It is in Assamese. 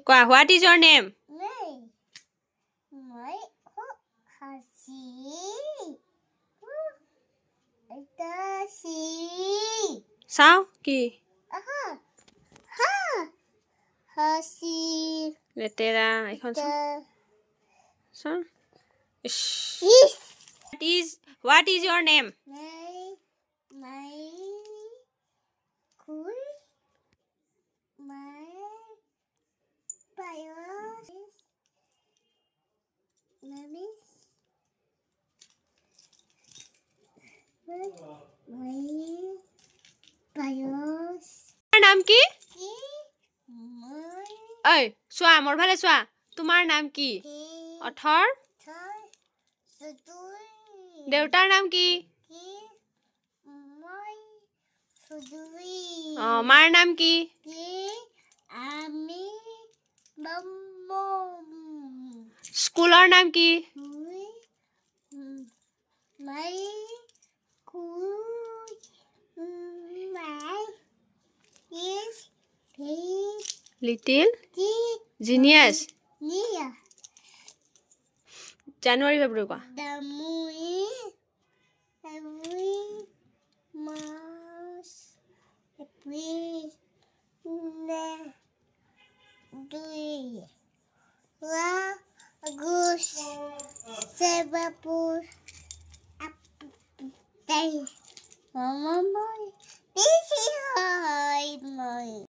কোৱা হোৱাট ইজ ইয়ৰ নেম মই হাসি এটা সি চাও কি আহা হা হাসি লেতেৰা এখন টা চাও is what is your name my cool my bios mommy my bios তোমাৰ নাম কি my ঐ চোৱা মোৰ ভালে চোৱা তোমাৰ নাম কি অথৰ দেউতাৰ নাম কি মাৰ নাম কি স্কুলৰ নাম কি লিটিল জিনিয়াছ জানুৱাৰী ফেব্ৰুৱাৰী কোৱা Mama, this is